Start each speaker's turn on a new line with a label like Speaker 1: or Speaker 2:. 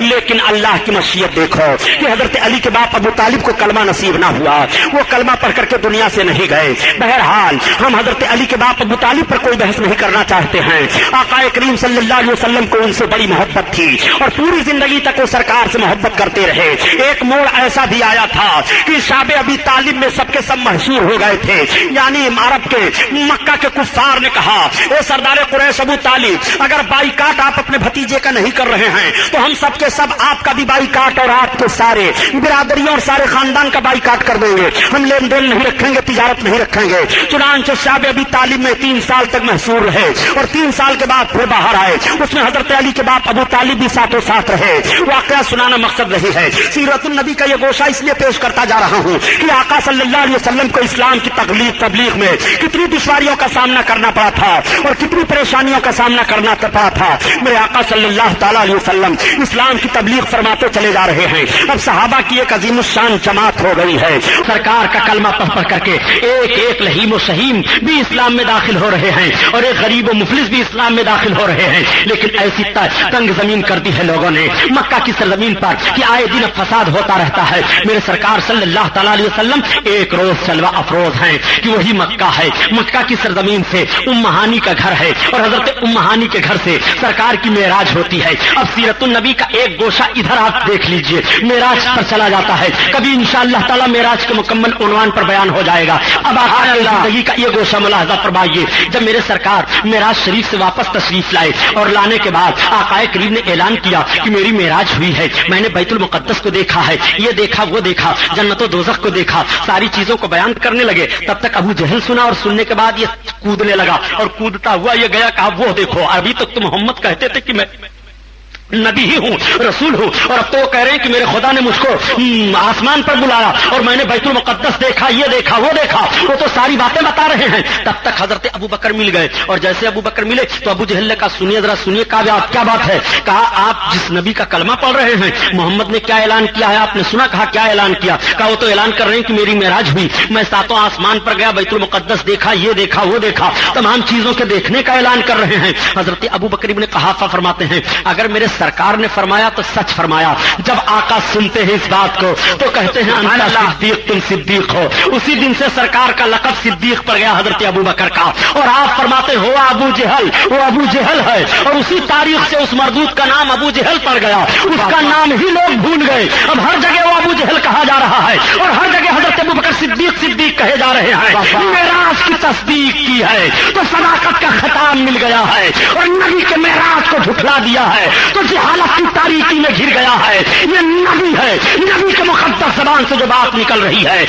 Speaker 1: لیکن اللہ کی مشیت دیکھو کہ حضرت علی کے باپ ابو طالب کو کلمہ نصیب نہ ہوا، وہ کلمہ پڑھ کر کے دنیا سے نہیں گئے۔ بہرحال ہم حضرت علی کے باپ ابو طالب پر کوئی بحث نہیں کرنا چاہتے ہیں۔ آقا کریم صلی اللہ علیہ وسلم کو ان سے بڑی محبت تھی اور پوری زندگی تک وہ سرکار سے محبت کرتے رہے۔ ایک موڑ ایسا بھی آیا تھا کہ شاب ابی طالب میں سب کے سب محصور ہو گئے تھے، یعنی عرب کے مکہ کے کفار نے کہا اے سردار قریش ابو طالب، اگر بائیکاٹ آپ اپنے بھتیجے کا نہیں کر رہے ہیں تو ہم سب کے سب آپ کا بھی بائیکاٹ اور آپ کے سارے برادریوں اور سارے خاندان کا بائیکاٹ کر دیں گے، ہم لین دین نہیں رکھیں گے، تجارت نہیں رکھیں گے۔ چنانچہ شاب ابی طالب میں 3 سال تک محصور رہے اور 3 سال کے بعد پھر باہر آئے۔ اس میں حضرت علی کے باپ ابو طالب بھی ساتھوں ساتھ رہے۔ واقعہ سنانا مقصد نہیں ہے، سیرت النبی کا یہ گوشہ اس لیے پیش کرتا جا رہا ہوں کہ آقا صلی اللہ علیہ وسلم کو اسلام کی تبلیغ میں کتنی دشواریوں کا سامنا کرنا پڑا تھا اور کتنی پریشانیوں کا سامنا کرنا پڑا تھا۔ میرے آقا صلی اللہ تعالی علیہ وسلم اسلام کی تبلیغ فرماتے چلے جا رہے ہیں۔ اب صحابہ کی ایک عظیم الشان جماعت ہو گئی ہے، سرکار کا کلمہ پڑھ کر کے ایک ایک لہیم و شہیم بھی اسلام میں داخل ہو رہے ہیں اور ایک غریب و مفلس بھی اسلام میں داخل ہو رہے ہیں۔ لیکن ایسی تنگ زمین کر دی ہے لوگوں نے مکہ کی سرزمین پر کہ آئے دن فساد ہوتا رہتا ہے۔ میرے سرکار صلی اللہ تعالی علیہ وسلم ایک روز جلوہ افروز ہیں کہ وہی مکہ ہے، مکہ کی سرزمین سے ام ہانی کا گھر ہے اور حضرت ام ہانی کے گھر سے سرکار کی معراج ہوتی ہے۔ اب سیرت النبی کا ایک گوشہ ادھر آپ دیکھ لیجئے، معراج پر چلا جاتا ہے، کبھی انشاءاللہ تعالی معراج کے مکمل عنوان پر بیان ہو جائے گا۔ اب آپ زندگی کا یہ گوشہ ملاحظہ فرمائیے، جب میرے سرکار معراج شریف سے واپس تشریف لائے اور لانے کے بعد آقا کریم نے اعلان کیا کہ میری معراج ہوئی ہے، میں نے بیت المقدس کو دیکھا ہے، یہ دیکھا وہ دیکھا، جنت و دوزخ کو دیکھا، ساری چیزوں کو بیان کرنے لگے۔ تب تک ابو جہل سنا اور سننے کے بعد یہ کودنے لگا اور کودتا ہوا یہ گیا، کہا وہ دیکھو ابھی تک تو محمد کہتے تھے کہ میں نبی ہی ہوں، رسول ہوں، اور اب تو وہ کہہ رہے ہیں کہ میرے خدا نے مجھ کو آسمان پر بلایا اور میں نے بیت المقدس دیکھا، یہ دیکھا وہ دیکھا، وہ تو ساری باتیں بتا رہے ہیں۔ تب تک حضرت ابو بکر مل گئے اور جیسے ابو بکر ملے تو ابو جہل نے کہا سنیے ذرا سنیے، کیا بات ہے؟ کہا آپ جس نبی کا کلمہ پڑھ رہے ہیں محمد نے کیا اعلان کیا ہے آپ نے سنا؟ کہا کیا اعلان کیا؟ کہا وہ تو اعلان کر رہے ہیں کہ میری معراج ہوئی، میں 7 آسمان پر گیا، بیت المقدس دیکھا، یہ دیکھا وہ دیکھا، تمام چیزوں کے دیکھنے کا اعلان کر رہے ہیں۔ حضرت ابو بکر ابن قحافہ فرماتے ہیں اگر میرے سرکار نے فرمایا تو سچ فرمایا۔ جب آقا سنتے ہیں اس بات کو تو کہتے ہیں انت صدیق، تم صدیق ہو۔ اسی دن سے سرکار کا لقب صدیق پڑ گیا حضرت ابو بکر کا، اور آپ فرماتے ہو ابو جہل، وہ ابو جہل ہے، اور اسی تاریخ سے اس مردود کا نام ابو جہل پڑ گیا، اس کا نام ہی لوگ بھول گئے۔ اب ہر جگہ وہ ابو جہل کہا جا رہا ہے اور ہر جگہ حضرت ابو بکر صدیق صدیق کہے جا رہے ہیں۔ معراج کی تصدیق کی ہے تو صداقت کا خطاب مل گیا ہے، اور نبی کے معراج کو جھٹلا دیا ہے تو جہالت کی تاریکی میں گر گیا ہے۔ یہ نبی ہے، نبی کے مقدس زبان سے جو بات نکل رہی ہے